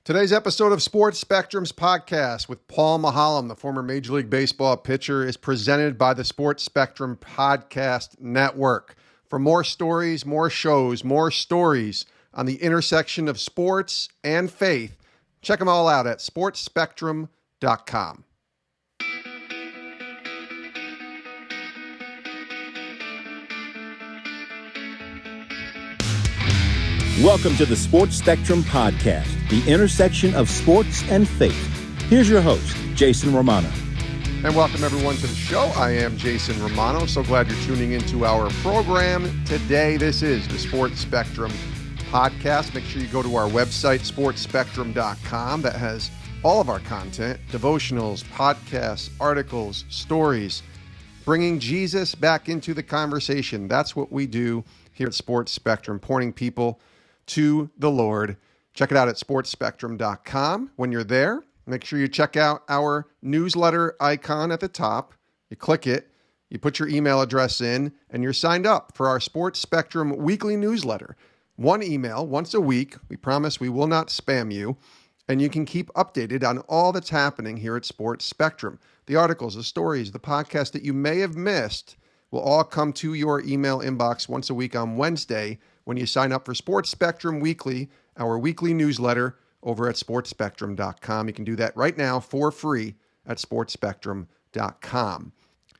Today's episode of Sports Spectrum's podcast with Paul Maholm, the former Major League Baseball pitcher, is presented by the Sports Spectrum Podcast Network. For more stories, more shows, more stories on the intersection of sports and faith, check them all out at sportspectrum.com. Welcome to the Sports Spectrum Podcast, the intersection of sports and faith. Here's your host, Jason Romano. And welcome everyone to the show. I am Jason Romano. So glad you're tuning into our program today. This is the Sports Spectrum Podcast. Make sure you go to our website, sportspectrum.com. That has all of our content, devotionals, podcasts, articles, stories, bringing Jesus back into the conversation. That's what we do here at Sports Spectrum, pointing people to the Lord. Check it out at sportspectrum.com. When you're there, make sure you check out our newsletter icon at the top. You click it, you put your email address in, and you're signed up for our Sports Spectrum weekly newsletter. One email once a week. We promise we will not spam you, and you can keep updated on all that's happening here at Sports Spectrum. The articles, the stories, the podcasts that you may have missed will all come to your email inbox once a week on Wednesday when you sign up for Sports Spectrum Weekly, our weekly newsletter over at sportspectrum.com. You can do that right now for free at sportspectrum.com.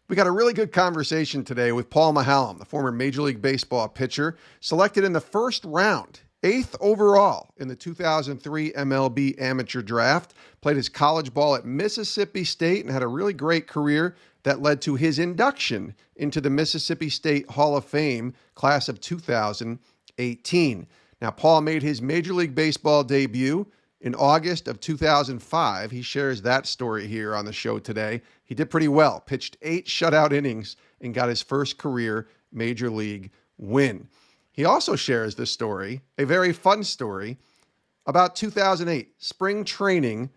We got a really good conversation today with Paul Maholm, the former Major League Baseball pitcher, selected in the first round, 8th overall in the 2003 MLB Amateur Draft, played his college ball at Mississippi State and had a really great career that led to his induction into the Mississippi State Hall of Fame class of 2018. Now, Paul made his Major League Baseball debut in August of 2005. He shares that story here on the show today. He did pretty well, pitched 8 shutout innings and got his first career Major League win. He also shares this story, a very fun story, about 2008, spring training,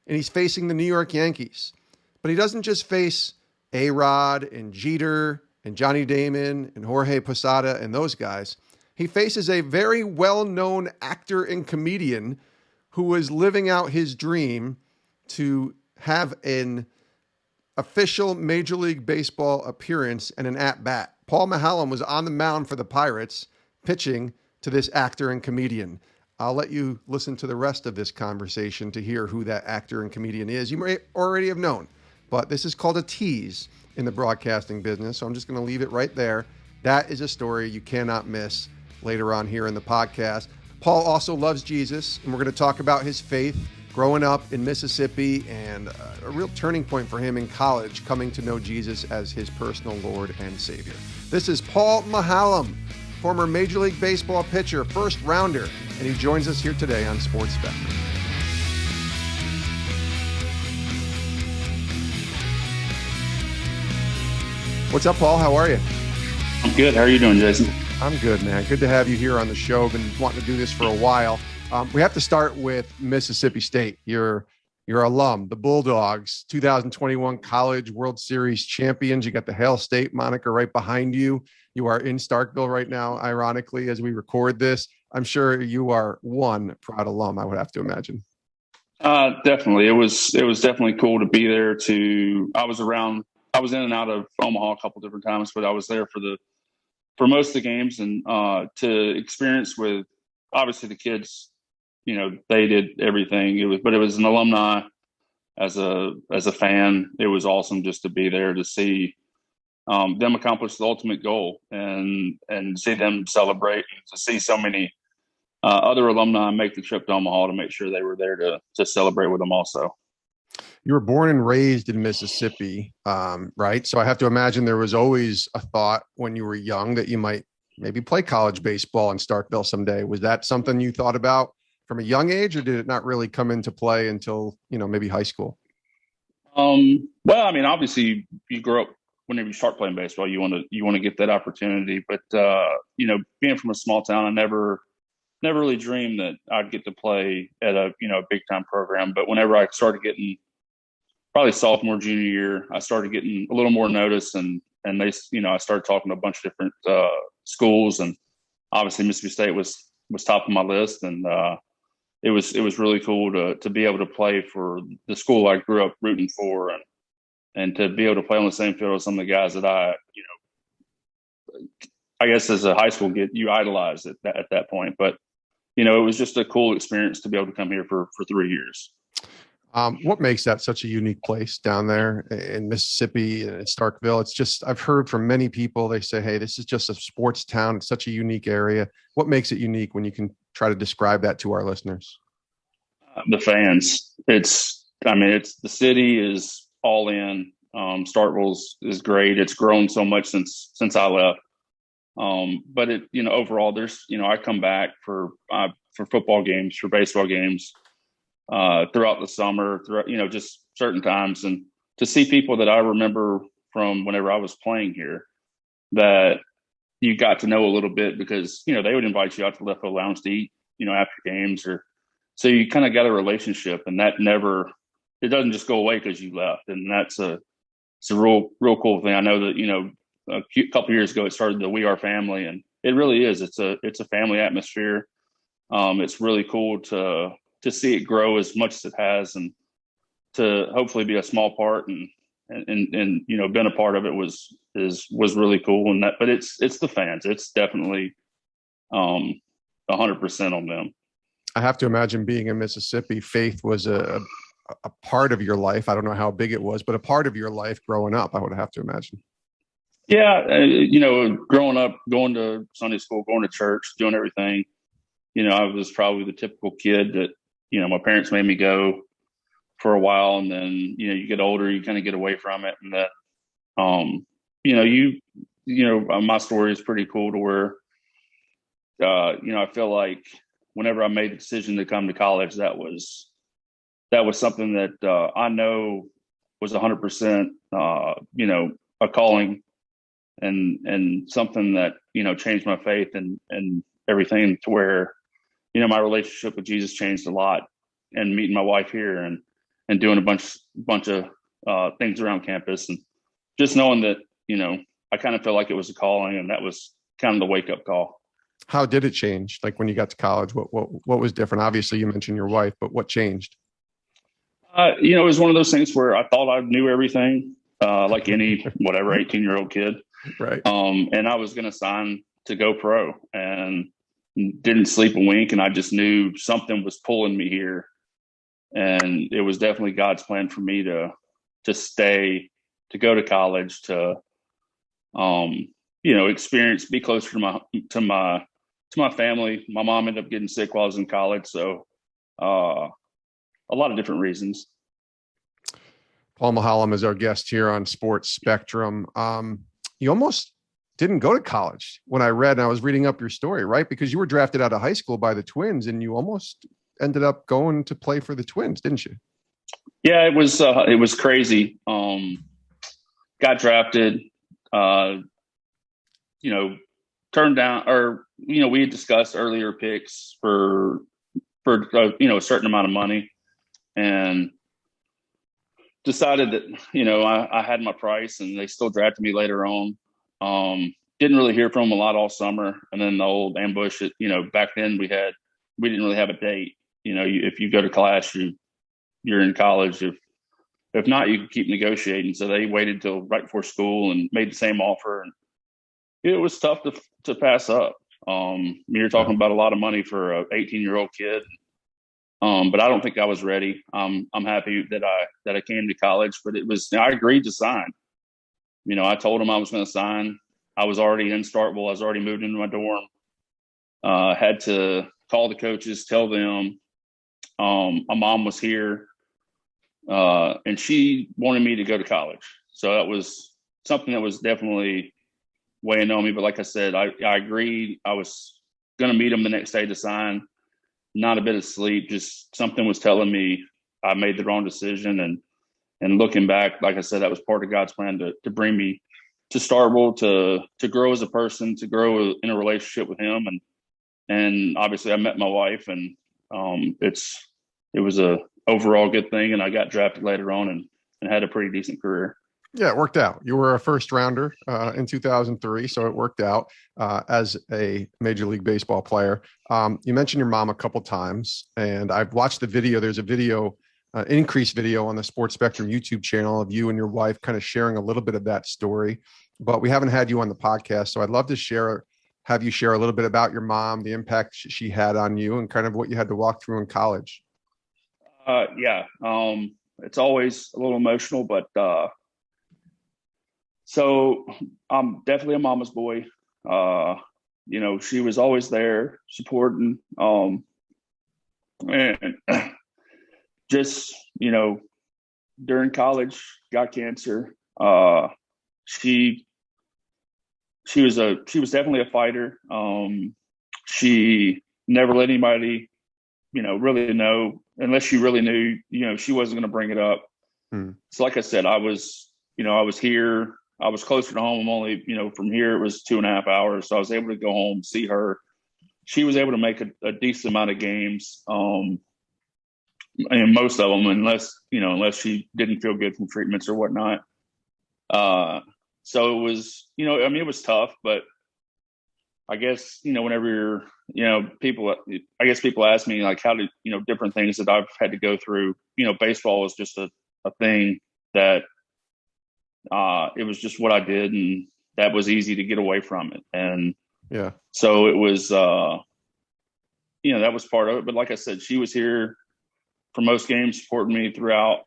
and he's facing the New York Yankees. But he doesn't just face A-Rod and Jeter and Johnny Damon and Jorge Posada and those guys. He faces a very well-known actor and comedian who was living out his dream to have an official Major League Baseball appearance and an at-bat. Paul Maholm was on the mound for the Pirates, pitching to this actor and comedian. I'll let you listen to the rest of this conversation to hear who that actor and comedian is. You may already have known, but this is called a tease in the broadcasting business, so I'm just going to leave it right there. That is a story you cannot miss later on here in the podcast. Paul also loves Jesus, and we're going to talk about his faith growing up in Mississippi and a real turning point for him in college, coming to know Jesus as his personal Lord and Savior. This is Paul Maholm, former Major League Baseball pitcher, first rounder, and he joins us here today on Sports Spectrum. What's up, Paul? How are you? I'm good. How are you doing, Jason? I'm good, man. Good to have you here on the show. Been wanting to do this for a while. We have to start with Mississippi State. Your alum, the Bulldogs, 2021 College World Series champions. You got the Hail State moniker right behind you. You are in Starkville right now, ironically, as we record this. I'm sure you are one proud alum, I would have to imagine. Definitely. It was definitely cool to be there. I was in and out of Omaha a couple different times, but I was there for most of the games, and to experience with obviously the kids, they did everything. It was an alumni as a fan. It was awesome just to be there to see them accomplish the ultimate goal and see them celebrate, and to see so many other alumni make the trip to Omaha to make sure they were there to celebrate with them also. You were born and raised in Mississippi, right? So I have to imagine there was always a thought when you were young that you might maybe play college baseball in Starkville someday. Was that something you thought about from a young age, or did it not really come into play until, maybe high school? Well, obviously you grow up, whenever you start playing baseball, you want to get that opportunity. But, being from a small town, I never really dreamed that I'd get to play at a big time program. But whenever I started getting probably sophomore, junior year, I started getting a little more notice, and they, I started talking to a bunch of different schools, and obviously Mississippi State was top of my list. And it was really cool to be able to play for the school I grew up rooting for, and to be able to play on the same field as some of the guys that I guess as a high school kid, you idolize at that point. But, it was just a cool experience to be able to come here for 3 years. What makes that such a unique place down there in Mississippi and Starkville? It's just, I've heard from many people, they say, hey, this is just a sports town. It's such a unique area. What makes it unique when you can try to describe that to our listeners? The fans. It's the city is all in. Starkville is great. It's grown so much since I left. But overall, there's, I come back for football games, for baseball games, throughout the summer, just certain times, and to see people that I remember from whenever I was playing here that you got to know a little bit, because, they would invite you out to the left field lounge to eat, after games, so you kind of got a relationship, and it doesn't just go away because you left. And it's a real cool thing. I know that, a couple of years ago, it started the We Are Family, and it really is. It's a family atmosphere. It's really cool to see it grow as much as it has, and to hopefully be a small part and been a part of it was really cool. And but it's the fans. It's definitely 100% on them. I have to imagine, being in Mississippi, faith was a part of your life. I don't know how big it was, but a part of your life growing up, I would have to imagine. Yeah. Growing up, going to Sunday school, going to church, doing everything, I was probably the typical kid that, my parents made me go for a while, and then, you get older, you kind of get away from it. And that, my story is pretty cool to where, I feel like whenever I made the decision to come to college, that was something that I know was 100%, a calling, and something that, changed my faith and everything, to where, my relationship with Jesus changed a lot, and meeting my wife here and doing a bunch of things around campus, and just knowing that, I kind of felt like it was a calling, and that was kind of the wake up call. How did it change? Like, when you got to college, what was different? Obviously you mentioned your wife, but what changed? It was one of those things where I thought I knew everything, like any 18-year-old kid. Right. And I was going to sign to go pro, and didn't sleep a wink. And I just knew something was pulling me here. And it was definitely God's plan for me to stay, to go to college, to, experience, be closer to my family. My mom ended up getting sick while I was in college. So, a lot of different reasons. Paul Maholm is our guest here on Sports Spectrum. You almost didn't go to college when I was reading up your story, right? Because you were drafted out of high school by the Twins, and you almost ended up going to play for the Twins, didn't you? Yeah, it was crazy. Got drafted, turned down, or, we had discussed earlier picks for a certain amount of money, and decided that, I had my price, and they still drafted me later on. Didn't really hear from them a lot all summer. And then the old ambush, back then we didn't really have a date. If you go to class, you're in college. If not, you can keep negotiating. So they waited till right before school and made the same offer. And it was tough to pass up. You're talking about a lot of money for a 18-year-old kid. But I don't think I was ready. I'm happy that I came to college, but I agreed to sign. I told him I was going to sign. I was already in Starkville. I was already moved into my dorm. Had to call the coaches, tell them. My mom was here, and she wanted me to go to college. So that was something that was definitely weighing on me. But like I said, I agreed. I was going to meet him the next day to sign. Not a bit of sleep. Just something was telling me I made the wrong decision. And looking back, like I said, that was part of God's plan to bring me to Starkville, to grow as a person, to grow in a relationship with him. And obviously I met my wife, and it was a overall good thing. And I got drafted later on and had a pretty decent career. Yeah, it worked out. You were a first rounder in 2003, so it worked out as a Major League Baseball player. You mentioned your mom a couple times, and I've watched the video. There's a video, increased video on the Sports Spectrum YouTube channel of you and your wife kind of sharing a little bit of that story, but we haven't had you on the podcast. So I'd love to have you share a little bit about your mom, the impact she had on you, and kind of what you had to walk through in college. Yeah. It's always a little emotional, but so I'm definitely a mama's boy. She was always there supporting, and just, during college, got cancer. She was definitely a fighter. She never let anybody, really know, unless she really knew, she wasn't going to bring it up. So like I said, I was here. I was closer to home. I'm only, from here, it was 2.5 hours. So I was able to go home, see her. She was able to make a decent amount of games. And most of them, unless she didn't feel good from treatments or whatnot. So it was, it was tough, but I guess, whenever people ask me like, how did, different things that I've had to go through, baseball was just a thing that, it was just what I did, and that was easy to get away from it. And yeah, so it was, that was part of it. But like I said, she was here for most games, supporting me throughout.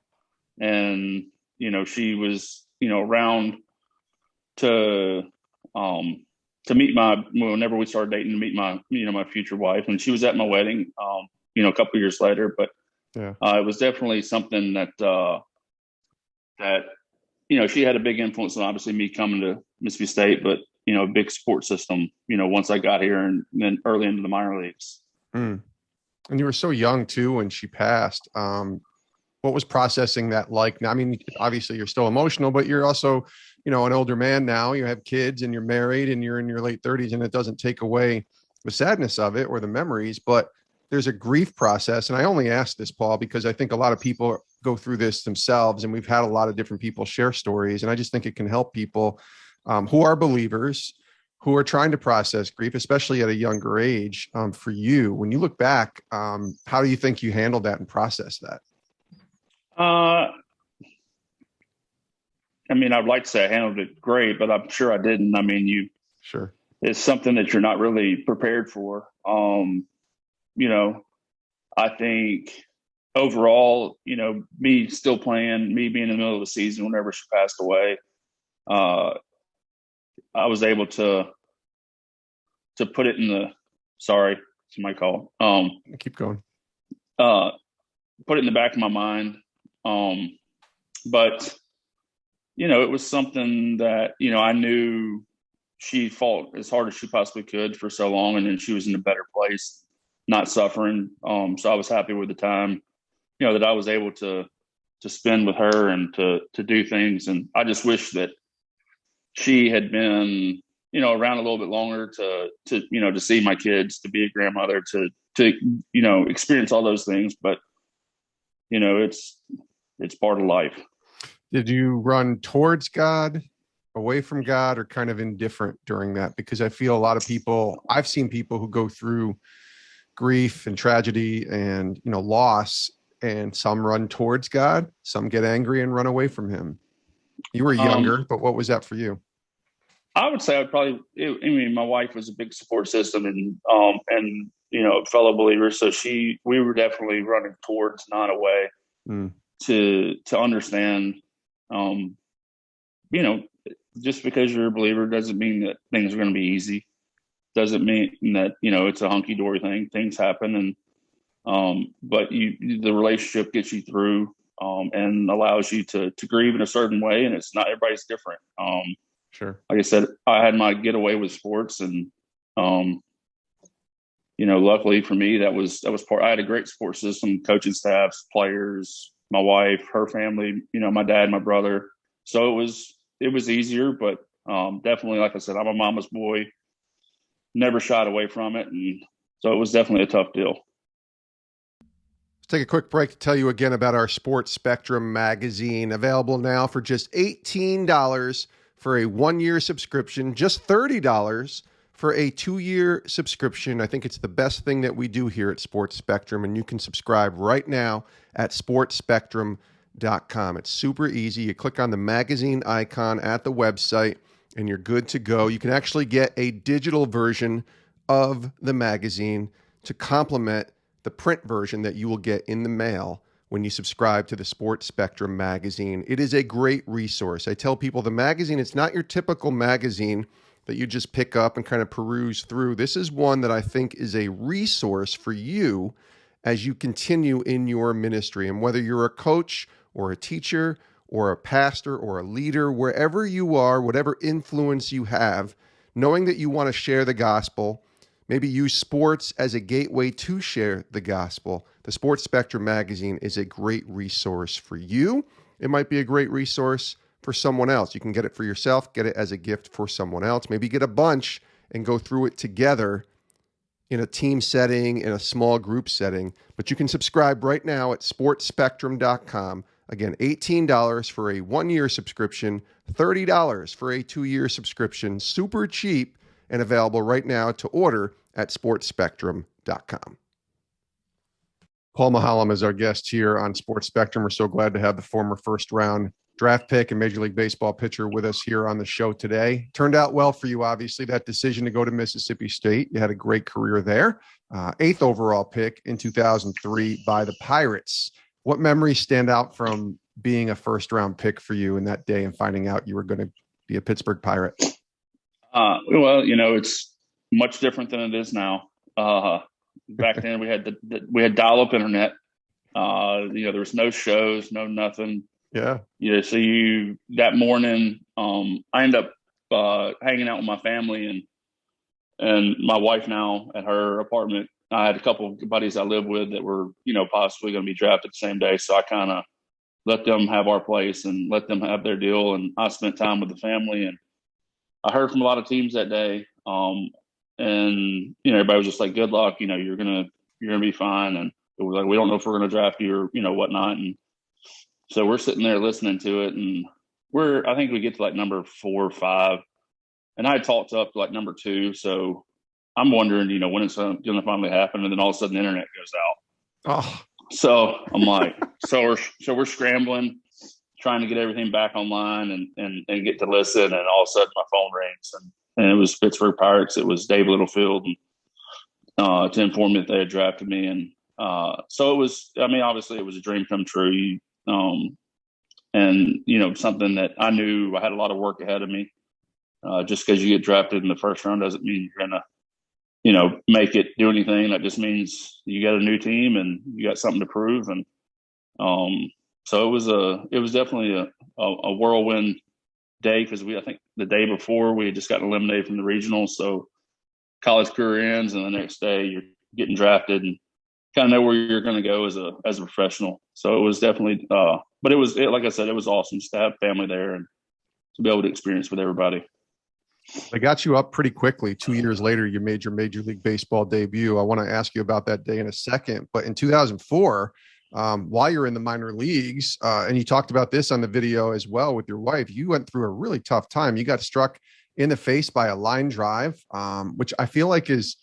And, she was, around to meet whenever we started dating, to meet my future wife. And she was at my wedding, a couple of years later, but yeah, it was definitely something that she had a big influence on, obviously, me coming to Mississippi State, but, a big support system, once I got here and then early into the minor leagues. And you were so young too when she passed. What was processing that like? Now, I mean, obviously you're still emotional, but you're also, an older man now. You have kids and you're married and you're in your late 30s, and it doesn't take away the sadness of it or the memories, but there's a grief process. And I only ask this, Paul, because I think a lot of people go through this themselves, and we've had a lot of different people share stories. And I just think it can help people who are believers, who are trying to process grief, especially at a younger age. For you, when you look back, how do you think you handled that and processed that? I'd like to say I handled it great, but I'm sure I didn't. Sure. It's something that you're not really prepared for. I think overall, me still playing, me being in the middle of the season whenever she passed away, I was able to put it in the, sorry, it's my call. Keep going. Put it in the back of my mind. But, it was something that, I knew she fought as hard as she possibly could for so long, and then she was in a better place, not suffering. So I was happy with the time, that I was able to spend with her and to do things. And I just wish that she had been, around a little bit longer to see my kids, to be a grandmother, to experience all those things. But, it's part of life. Did you run towards God, away from God, or kind of indifferent during that? Because I feel a lot of people, I've seen people who go through grief and tragedy and, loss, and some run towards God, some get angry and run away from him. You were younger, but what was that for you? I would say my wife was a big support system and fellow believer. So we were definitely running towards, not away, to understand, just because you're a believer doesn't mean that things are going to be easy. Doesn't mean that, it's a hunky dory thing. Things happen, and but the relationship gets you through, and allows you to grieve in a certain way. And it's not, everybody's different. Sure. Like I said, I had my getaway with sports, and luckily for me, that was part. I had a great support system, coaching staffs, players, my wife, her family, my dad, my brother. So it was easier, but definitely, like I said, I'm a mama's boy. Never shied away from it, and so it was definitely a tough deal. Take a quick break to tell you again about our Sports Spectrum magazine, available now for just $18 for a 1-year subscription, just $30 for a 2-year subscription. I think it's the best thing that we do here at Sports Spectrum, and you can subscribe right now at sportspectrum.com. It's super easy. You click on the magazine icon at the website, and you're good to go. You can actually get a digital version of the magazine to complement the print version that you will get in the mail when you subscribe to the Sports Spectrum magazine. It is a great resource. I tell people the magazine, it's not your typical magazine that you just pick up and kind of peruse through. This is one that I think is a resource for you as you continue in your ministry. And whether you're a coach or a teacher or a pastor or a leader, wherever you are, whatever influence you have, knowing that you want to share the gospel, maybe use sports as a gateway to share the gospel, the Sports Spectrum magazine is a great resource for you. It might be a great resource for someone else. You can get it for yourself, get it as a gift for someone else. Maybe get a bunch and go through it together in a team setting, in a small group setting. But you can subscribe right now at sportspectrum.com. Again, $18 for a 1-year subscription, $30 for a 2-year subscription. Super cheap and available right now to order at sportspectrum.com. Paul Maholm is our guest here on Sports Spectrum. We're so glad to have the former first-round draft pick and Major League Baseball pitcher with us here on the show today. Turned out well for you, obviously, that decision to go to Mississippi State. You had a great career there. 8th overall pick in 2003 by the Pirates. What memories stand out from being a first-round pick for you in that day and finding out you were going to be a Pittsburgh Pirate? Well, it's much different than it is now. Back then we had dial-up internet. There was no shows, no nothing. Yeah. So that morning, I ended up hanging out with my family and my wife now at her apartment. I had a couple of buddies I lived with that were, possibly going to be drafted the same day. So I kind of let them have our place and let them have their deal. And I spent time with the family, and I heard from a lot of teams that day. And everybody was just like, good luck, you're going to be fine. And it was like, we don't know if we're going to draft you or, whatnot. And so we're sitting there listening to it, and I think we get to like number 4 or 5, and I talked up to like number 2. So I'm wondering, when it's going to finally happen. And then all of a sudden the internet goes out. Oh, so I'm like, so we're scrambling, trying to get everything back online and get to listen. And all of a sudden my phone rings, and it was Pittsburgh Pirates. It was Dave Littlefield, to inform me that they had drafted me. And so it was, obviously it was a dream come true. And something that I knew I had a lot of work ahead of me. Just because you get drafted in the first round doesn't mean you're going to, make it do anything. That just means you got a new team and you got something to prove. And so it was definitely a whirlwind day, because I think the day before we had just gotten eliminated from the regionals. So college career ends, and the next day you're getting drafted and kind of know where you're going to go as a professional. So it was definitely, but like I said, it was awesome to have family there and to be able to experience with everybody. They got you up pretty quickly. 2 years later, you made your Major League Baseball debut. I want to ask you about that day in a second. But in 2004, while you're in the minor leagues, and you talked about this on the video as well with your wife, you went through a really tough time. You got struck in the face by a line drive, which I feel like is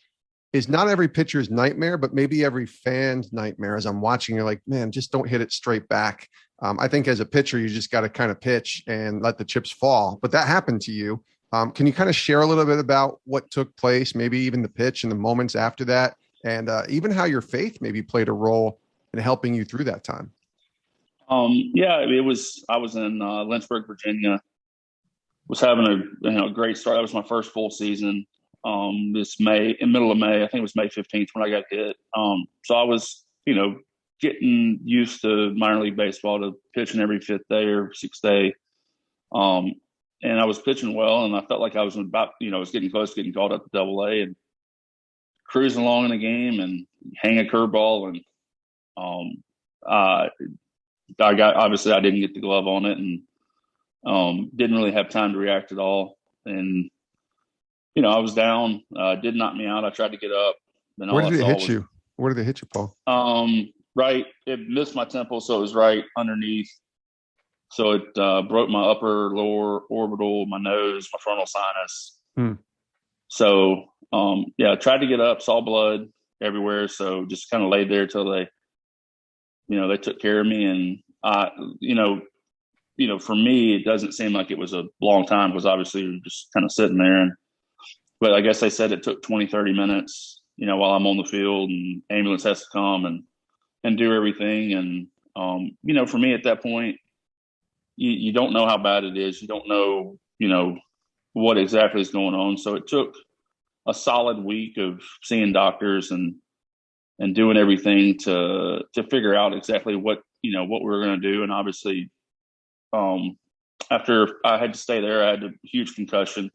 not every pitcher's nightmare, but maybe every fan's nightmare. As I'm watching, you're like, man, just don't hit it straight back. I think as a pitcher, you just got to kind of pitch and let the chips fall. But that happened to you. Can you kind of share a little bit about what took place, maybe even the pitch and the moments after that, and even how your faith maybe played a role in helping you through that time? Yeah, I was in Lynchburg, Virginia. Was having a great start. That was my first full season. This middle of May, I think it was May 15th when I got hit. So I was, getting used to minor league baseball, to pitching every 5th day or 6th day. And I was pitching well, and I felt like I was was getting close to getting called up to Double-A, and cruising along in the game and hang a curveball. And I didn't get the glove on it, and didn't really have time to react at all. And, I was down, did knock me out. I tried to get up. Then Where did it hit you? Where did it hit you, Paul? right. It missed my temple, so it was right underneath. So it broke my upper, lower orbital, my nose, my frontal sinus. So, I tried to get up, saw blood everywhere. So just kind of laid there till they took care of me. And, for me, it doesn't seem like it was a long time because obviously you're just kind of sitting there. But I guess they said it took 20, 30 minutes, while I'm on the field and ambulance has to come and do everything. And, for me at that point, you don't know how bad it is. You don't know, what exactly is going on. So it took a solid week of seeing doctors and doing everything to figure out exactly what we were going to do. And obviously, after I had to stay there, I had a huge concussion.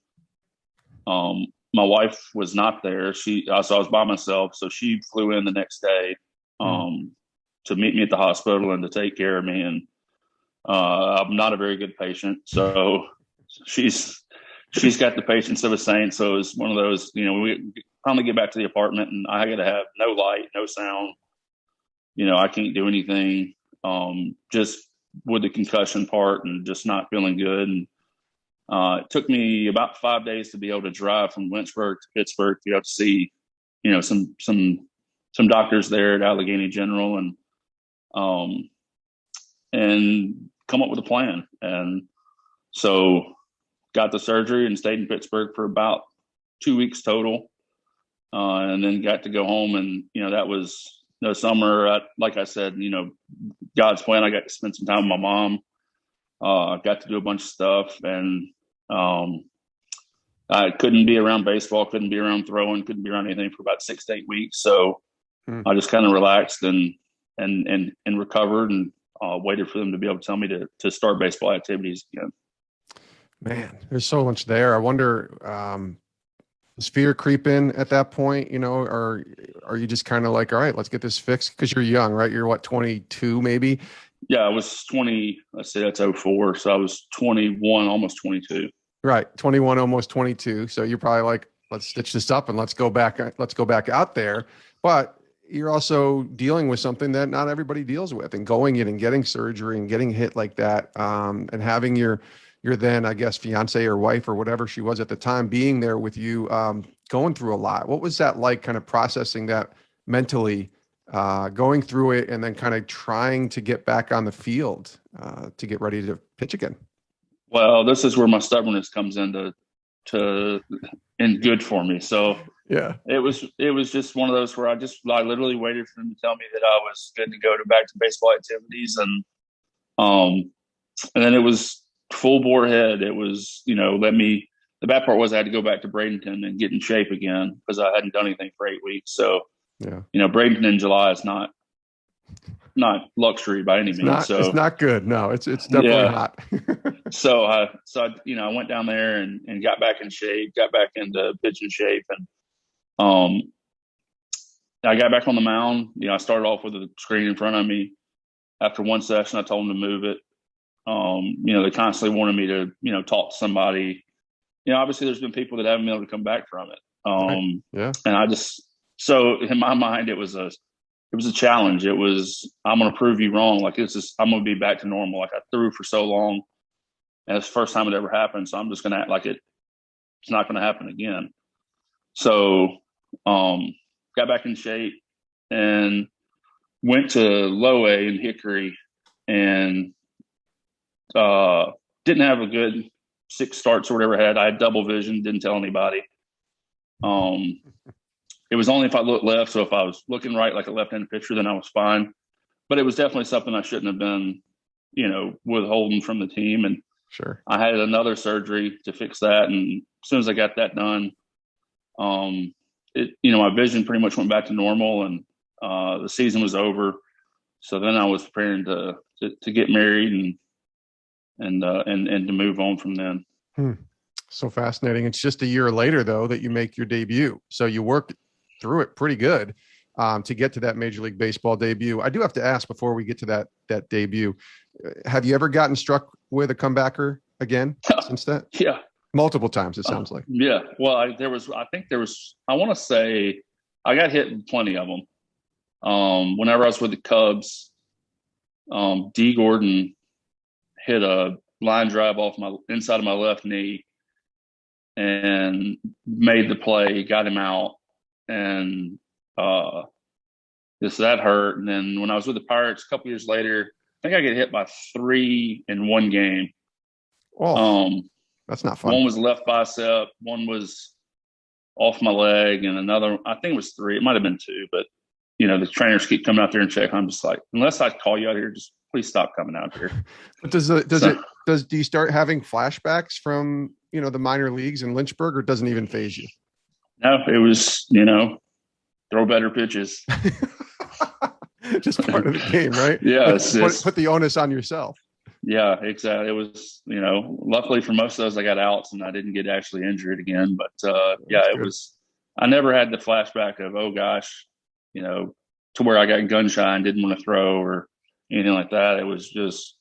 My wife was not there. So I was by myself. So she flew in the next day, to meet me at the hospital and to take care of me. And, I'm not a very good patient. So she's got the patience of a saint. So it's one of those, we finally get back to the apartment and I got to have no light, no sound. I can't do anything, just with the concussion part and just not feeling good. And it took me about 5 days to be able to drive from Lynchburg to Pittsburgh to be able to see, some doctors there at Allegheny General and come up with a plan. And so got the surgery and stayed in Pittsburgh for about 2 weeks total. And then got to go home and, that was the summer. Like I said, God's plan. I got to spend some time with my mom. Got to do a bunch of stuff and, I couldn't be around baseball, couldn't be around throwing, couldn't be around anything for about 6 to 8 weeks. So I just kind of relaxed and recovered and waited for them to be able to tell me to start baseball activities again. Man, there's so much there. I wonder, does fear creep in at that point, or are you just kind of like, all right, let's get this fixed? Because you're young, right? You're what, 22 maybe? Yeah, I was 20. Let's say that's 04. So I was 21, almost 22. Right. 21, almost 22. So you're probably like, let's stitch this up and let's go back out there. But you're also dealing with something that not everybody deals with, and going in and getting surgery and getting hit like that. And having your then, I guess, fiance or wife or whatever she was at the time being there with you, going through a lot. What was that like, kind of processing that mentally, going through it and then kind of trying to get back on the field to get ready to pitch again? Well, this is where my stubbornness comes into good for me. So yeah, it was just one of those where I literally waited for them to tell me that I was good to go back to baseball activities. And then it was full bore ahead. It was, the bad part was I had to go back to Bradenton and get in shape again because I hadn't done anything for 8 weeks. So, yeah, Bradenton in July is not luxury by any means. It's not good. No, it's definitely hot. So I went down there and got back in shape, got back into pitching shape. And, I got back on the mound. I started off with a screen in front of me. After one session, I told them to move it. They constantly wanted me to, talk to somebody. Obviously there's been people that haven't been able to come back from it. Yeah. And so in my mind, it was a challenge. It was, I'm going to prove you wrong. Like I'm going to be back to normal. Like I threw for so long and it's the first time it ever happened. So I'm just going to act like it's not going to happen again. So, got back in shape and went to low A in Hickory and, didn't have a good 6 starts or whatever I had double vision, didn't tell anybody. It was only if I looked left. So if I was looking right, like a left-handed pitcher, then I was fine. But it was definitely something I shouldn't have been, withholding from the team. And sure, I had another surgery to fix that. And as soon as I got that done, my vision pretty much went back to normal and, the season was over. So then I was preparing to get married and to move on from then. So fascinating. It's just a year later though, that you make your debut. So you worked through it pretty good, to get to that Major League Baseball debut. I do have to ask before we get to that debut, have you ever gotten struck with a comebacker again since that? Yeah. Multiple times, it sounds like. Yeah. Well, I want to say I got hit in plenty of them. Whenever I was with the Cubs, D. Gordon hit a line drive off my inside of my left knee and made the play, got him out, and that hurt. And then when I was with the Pirates a couple years later, I think I get hit by 3 in one game. Oh, that's not fun. One was left bicep, one was off my leg, and another, I think it was 3. It might have been 2, but the trainers keep coming out there and check. I'm just like, unless I call you out here, just please stop coming out here. But do you start having flashbacks from, the minor leagues in Lynchburg, or doesn't even phase you? No, it was, throw better pitches. Just part of the game, right? Yeah. Put the onus on yourself. Yeah, exactly. It was, luckily for most of those, I got outs and I didn't get actually injured again. But it was, I never had the flashback of, oh gosh, to where I got gun shy and didn't want to throw or anything like that. It was just,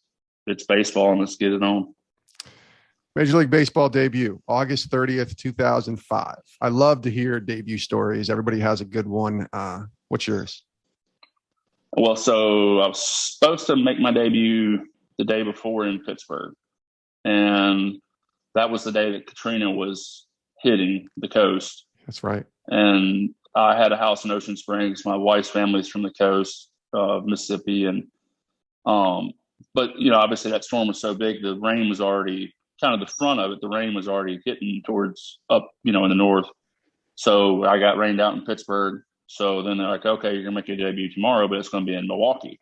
it's baseball and let's get it on. Major League Baseball debut, August 30th, 2005. I love to hear debut stories. Everybody has a good one. What's yours? Well, so I was supposed to make my debut the day before in Pittsburgh. And that was the day that Katrina was hitting the coast. That's right. And I had a house in Ocean Springs. My wife's family's from the coast of Mississippi. And, but, obviously that storm was so big, the rain was already kind of the front of it. The rain was already hitting towards up, in the north. So I got rained out in Pittsburgh. So then they're like, okay, you're going to make your debut tomorrow, but it's going to be in Milwaukee.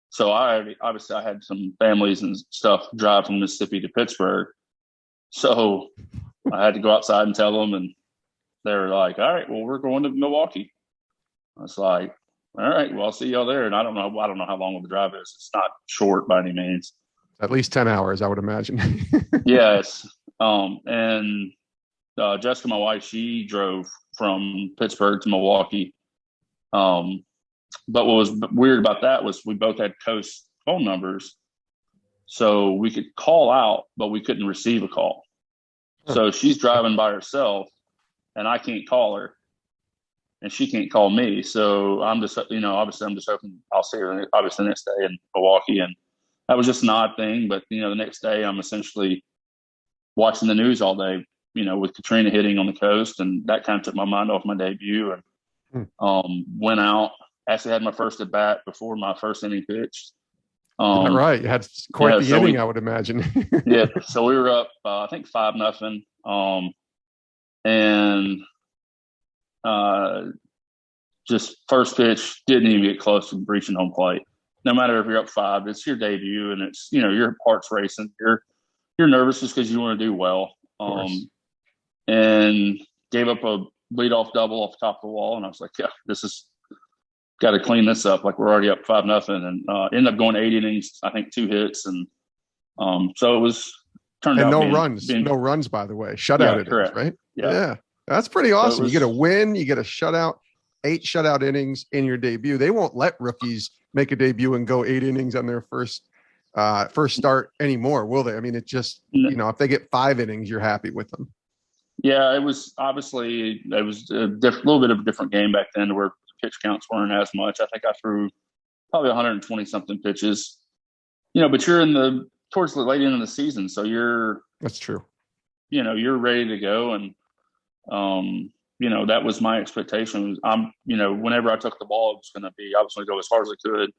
So I had some families and stuff drive from Mississippi to Pittsburgh. So I had to go outside and tell them, and they were like, all right, well, we're going to Milwaukee. I was like, all right, well, I'll see y'all there. And I don't know how long the drive is. It's not short by any means. At least 10 hours, I would imagine. Yes. And Jessica, my wife, she drove from Pittsburgh to Milwaukee. But what was weird about that was we both had coast phone numbers. So we could call out, but we couldn't receive a call. So she's driving by herself and I can't call her and she can't call me. So I'm just, obviously I'm just hoping I'll see her obviously the next day in Milwaukee. And that was just an odd thing. But, the next day I'm essentially watching the news all day, with Katrina hitting on the coast. And that kind of took my mind off my debut and went out. Actually had my first at bat before my first inning pitched. Right. You had quite the inning, I would imagine. Yeah. So we were up, I think 5-0. And just first pitch didn't even get close to reaching home plate. No matter if you're up 5, it's your debut and it's, your heart's racing. You're nervous just because you want to do well. And gave up a leadoff double off the top of the wall. And I was like, yeah, this is got to clean this up. Like we're already up 5-0 and ended up going 8 innings, I think 2 hits. And so it was turned out. No runs, by the way, shutout innings, correct. Right? Yeah. That's pretty awesome. You get a win, you get a shutout, 8 shutout innings in your debut. They won't let rookies make a debut and go 8 innings on their first start anymore, will they? I mean, it just, if they get 5 innings, you're happy with them. Yeah, it was a little bit of a different game back then where pitch counts weren't as much. I think I threw probably 120 something pitches, but you're towards the late end of the season. So that's true. You're ready to go. And, that was my expectation. Whenever I took the ball, I was going to go as hard as I could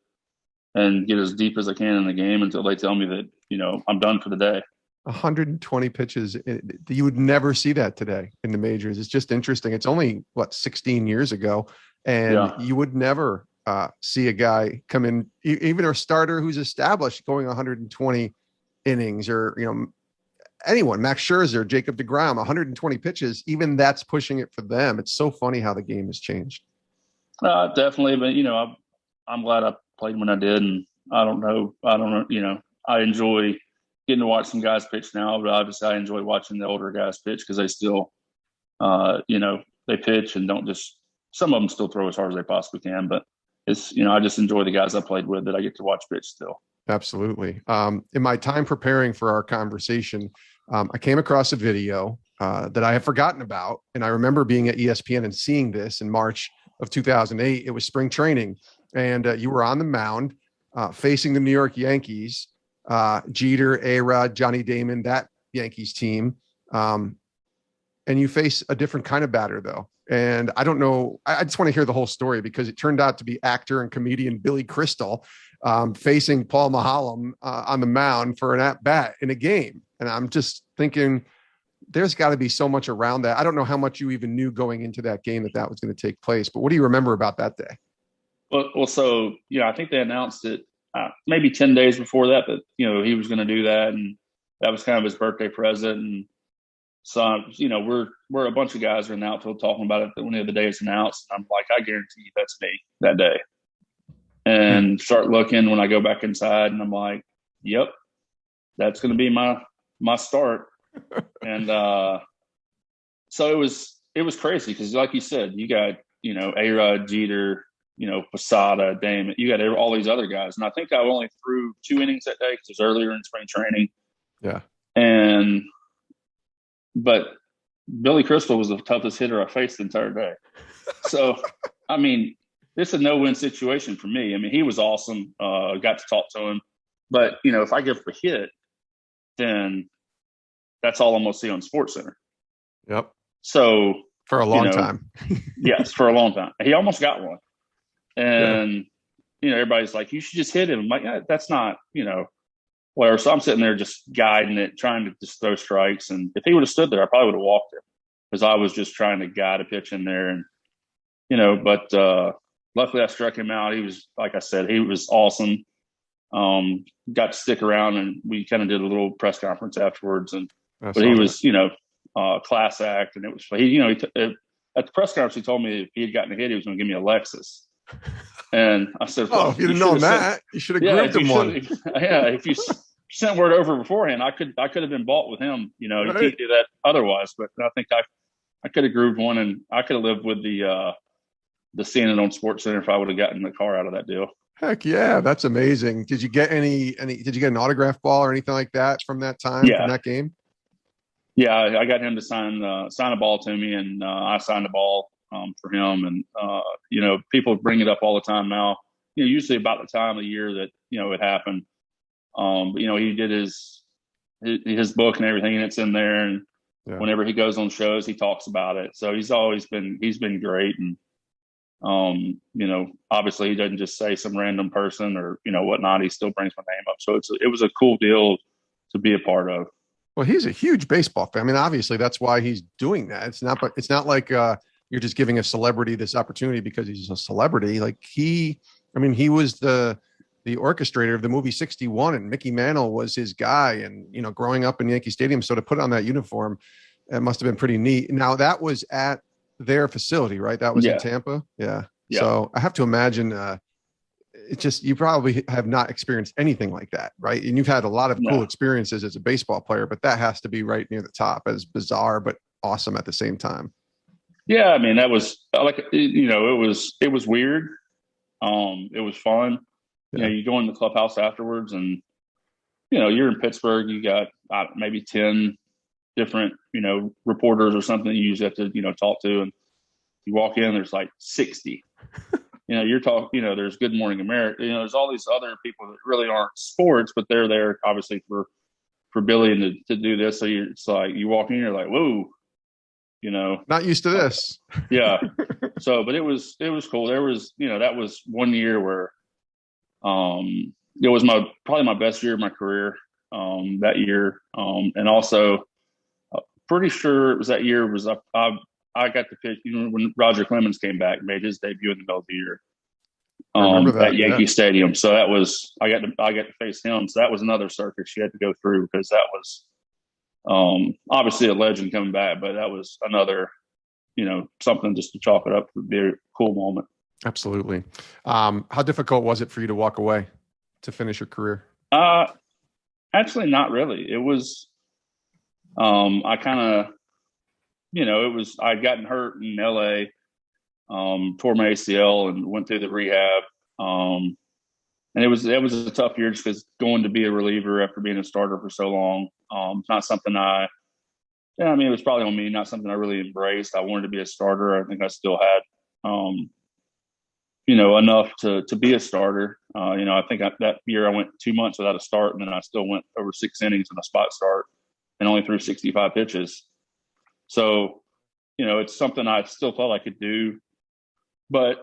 and get as deep as I can in the game until they tell me that, I'm done for the day. 120 pitches. You would never see that today in the majors. It's just interesting. It's only 16 years ago. And you would never see a guy come in, even a starter who's established, going 120 innings or, anyone, Max Scherzer, Jacob deGrom, 120 pitches, even that's pushing it for them. It's so funny how the game has changed. Definitely. But, I'm glad I played when I did. And I don't know, I enjoy getting to watch some guys pitch now, but obviously I enjoy watching the older guys pitch because they still, they pitch and don't just, some of them still throw as hard as they possibly can, but it's, I just enjoy the guys I played with that I get to watch pitch still. Absolutely. In my time preparing for our conversation, I came across a video that I have forgotten about. And I remember being at ESPN and seeing this in March of 2008. It was spring training, and you were on the mound facing the New York Yankees, Jeter, A-Rod, Johnny Damon, that Yankees team. And you face a different kind of batter, though. And I don't know. I just want to hear the whole story, because it turned out to be actor and comedian Billy Crystal facing Paul Maholm on the mound for an at-bat in a game. And I'm just thinking, there's got to be so much around that. I don't know how much you even knew going into that game that was going to take place, but what do you remember about that day? Well, so, I think they announced it maybe 10 days before that, he was going to do that. And that was kind of his birthday present. And so, we're a bunch of guys are in the outfield talking about it when the day is announced. I'm like, I guarantee you that's me that day. And start looking when I go back inside, and I'm like, yep, that's going to be my start. And so it was crazy, because like you said, you got, A-Rod, Jeter, Posada, Damon, you got all these other guys. And I think I only threw 2 innings that day because it was earlier in spring training. Yeah. But Billy Crystal was the toughest hitter I faced the entire day. So, I mean, this is a no-win situation for me. I mean, he was awesome. Got to talk to him. But, if I give up a hit, then that's all I'm going to see on SportsCenter. Yep. So for a long time. Yes, for a long time. He almost got one. And, everybody's like, you should just hit him. I'm like, yeah, that's not, whatever. So I'm sitting there just guiding it, trying to just throw strikes. And if he would have stood there, I probably would have walked him, because I was just trying to guide a pitch in there. And, but luckily I struck him out. He was, like I said, he was awesome. Got to stick around, and we kind of did a little press conference afterwards. And but he was, class act, and it was at the press conference he told me if he had gotten a hit, he was going to give me a Lexus. And I said, "Oh, if you'd have known that, you should have gripped him one." Yeah, if you sent word over beforehand, I could have been bought with him. You Right. can't do that otherwise. But I think I could have grooved one, and I could have lived with the seeing it on SportsCenter if I would have gotten the car out of that deal. Heck yeah, that's amazing. Did you get any? Did you get an autograph ball or anything like that from that time? Yeah. From that game? Yeah, I got him to sign a ball to me, and I signed a ball for him. And people bring it up all the time now. Usually about the time of the year that it happened. But, he did his book and everything, and it's in there. And whenever he goes on shows, he talks about it. So he's been great. And obviously he doesn't just say some random person or whatnot. He still brings my name up. So it was a cool deal to be a part of. Well, he's a huge baseball fan. I mean, obviously that's why he's doing that. It's not like you're just giving a celebrity this opportunity because he's a celebrity. Like he was the orchestrator of the movie 61, and Mickey Mantle was his guy. And, growing up in Yankee Stadium, so to put on that uniform, it must have been pretty neat. Now that was at their facility, right? That was in Tampa. Yeah. So I have to imagine, you probably have not experienced anything like that, right? And you've had a lot of cool experiences as a baseball player, but that has to be right near the top, as bizarre but awesome at the same time. Yeah, I mean, that was it was weird. It was fun. Yeah. You go in the clubhouse afterwards, and you're in Pittsburgh. You got maybe 10 different reporters or something you usually have to talk to, and you walk in, there's like 60. You're talking, there's Good Morning America. There's all these other people that really aren't sports, but they're there obviously for Billy and to do this. So it's like you walk in, you're like, whoa, not used to this. Yeah. So, but it was cool. There was, that was one year where it was probably my best year of my career that year. And also pretty sure it was that year I got to pitch when Roger Clemens came back and made his debut in the middle of the year at Yankee Stadium. So that was I got to face him. So that was another circus you had to go through, because that was obviously a legend coming back, but that was another something just to chalk it up to be a cool moment. Absolutely. How difficult was it for you to walk away to finish your career? Actually, not really. It was I kind of I'd gotten hurt in LA, tore my ACL and went through the rehab. And it was a tough year just because going to be a reliever after being a starter for so long, it's not something it was probably on me, not something I really embraced. I wanted to be a starter. I think I still had, enough to be a starter. I think that year I went 2 months without a start, and then I still went over 6 innings in a spot start and only threw 65 pitches. So, it's something I still thought I could do. But,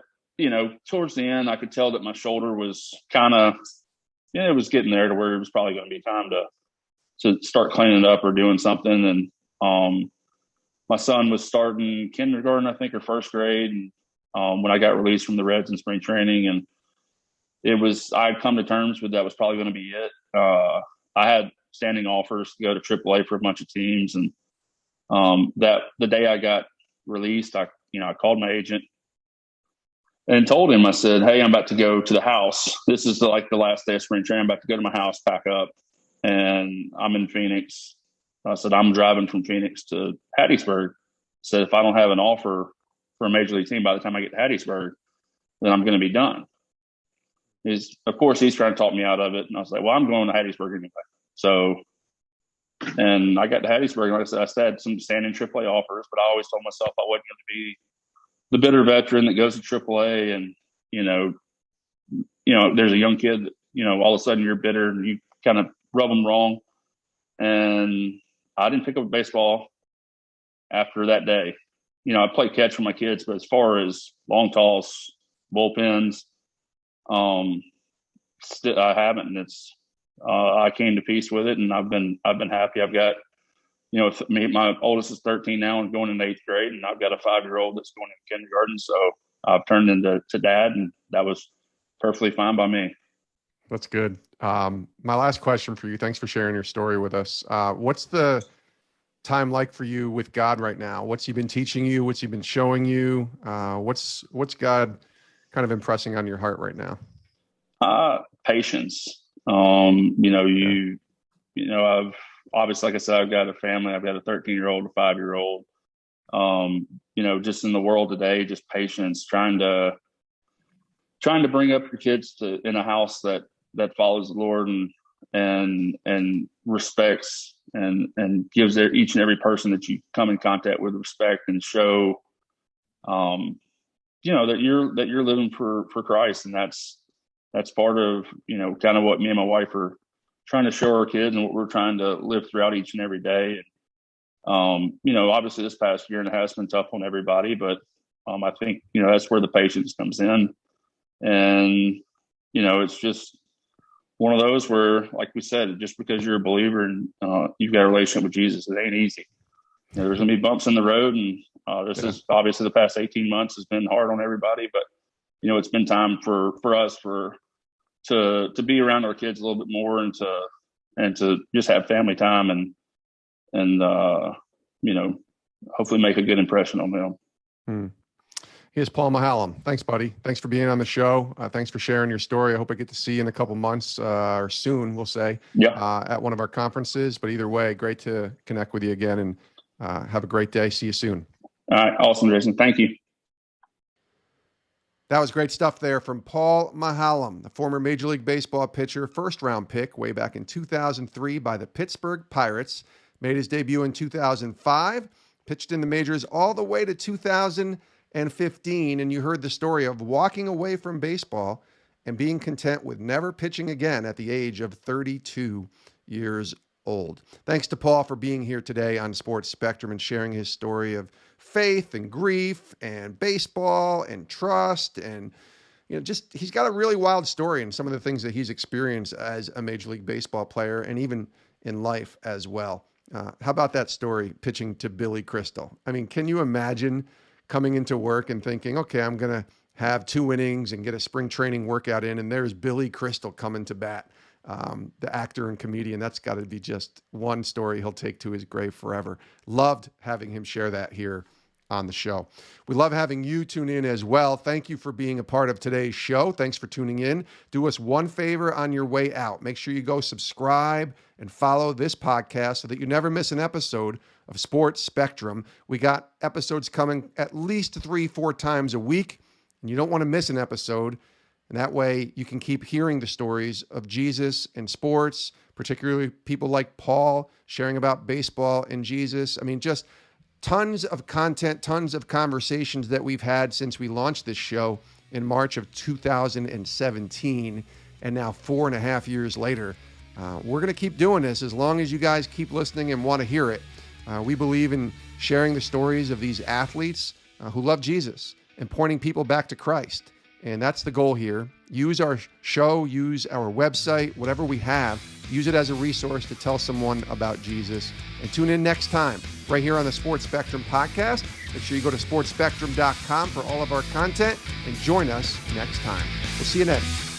towards the end, I could tell that my shoulder was kind of, it was getting there to where it was probably going to be time to start cleaning it up or doing something. And my son was starting kindergarten, I think, or first grade. And when I got released from the Reds in spring training, and I'd come to terms with that was probably going to be it. I had standing offers to go to AAA for a bunch of teams. And that the day I got released, I called my agent and told him, I said, "Hey, I'm about to go to the house. This is the last day of spring training. I'm about to go to my house, pack up, and I'm in Phoenix." I said, "I'm driving from Phoenix to Hattiesburg." I said, "If I don't have an offer for a major league team by the time I get to Hattiesburg, then I'm going to be done." Of course, he's trying to talk me out of it. And I was like, "Well, I'm going to Hattiesburg anyway." So, and I got to Hattiesburg. Like I said, I had some standing AAA offers, but I always told myself I wasn't going to be the bitter veteran that goes to AAA. And, there's a young kid that, all of a sudden you're bitter and you kind of rub them wrong. And I didn't pick up baseball after that day. I played catch for my kids, but as far as long toss, bullpens, I haven't. And I came to peace with it, and I've been happy. I've got, my oldest is 13 now and going into 8th grade, and I've got a 5-year-old that's going into kindergarten. So I've turned into dad, and that was perfectly fine by me. That's good. My last question for you. Thanks for sharing your story with us. What's the time like for you with God right now? What's he been teaching you? What's he been showing you? What's God kind of impressing on your heart right now? Patience. I've obviously, like I said, I've got a family. I've got a 13-year-old, a 5-year-old. Just in the world today, just patience, trying to bring up your kids in a house that follows the Lord and respects and gives each and every person that you come in contact with respect, and show, that you're living for Christ. And that's part of, kind of what me and my wife are trying to show our kids and what we're trying to live throughout each and every day. And, obviously this past year and a half has been tough on everybody, but I think, that's where the patience comes in. And, it's just one of those where, like we said, just because you're a believer and you've got a relationship with Jesus, it ain't easy. There's going to be bumps in the road. And this is obviously the past 18 months has been hard on everybody, but, it's been time for us to be around our kids a little bit more and to just have family time and hopefully make a good impression on them. Here's Paul Maholm. Thanks, buddy. Thanks for being on the show. Thanks for sharing your story. I hope I get to see you in a couple months or soon, we'll say, at one of our conferences. But either way, great to connect with you again, and have a great day. See you soon. All right. Awesome, Jason. Thank you. That was great stuff there from Paul Maholm, the former Major League Baseball pitcher, first-round pick way back in 2003 by the Pittsburgh Pirates. Made his debut in 2005, pitched in the majors all the way to 2015, and you heard the story of walking away from baseball and being content with never pitching again at the age of 32 years old. Thanks to Paul for being here today on Sports Spectrum and sharing his story of faith and grief and baseball and trust. And, he's got a really wild story and some of the things that he's experienced as a Major League Baseball player and even in life as well. How about that story, pitching to Billy Crystal? I mean, can you imagine coming into work and thinking, okay, I'm going to have 2 innings and get a spring training workout in, and there's Billy Crystal coming to bat, the actor and comedian. That's got to be just one story he'll take to his grave forever. Loved having him share that here on the show. We love having you tune in as well. Thank you for being a part of today's show. Thanks for tuning in. Do us one favor on your way out. Make sure you go subscribe and follow this podcast so that you never miss an episode of Sports Spectrum. We got episodes coming at least 3-4 times a week, and you don't want to miss an episode. And that way you can keep hearing the stories of Jesus and sports, particularly people like Paul sharing about baseball and Jesus. I mean, just tons of content, tons of conversations that we've had since we launched this show in March of 2017. And now 4.5 years later, we're going to keep doing this as long as you guys keep listening and want to hear it. We believe in sharing the stories of these athletes who love Jesus and pointing people back to Christ. And that's the goal here. Use our show, use our website, whatever we have, use it as a resource to tell someone about Jesus. And tune in next time right here on the Sports Spectrum podcast. Make sure you go to sportspectrum.com for all of our content and join us next time. We'll see you then.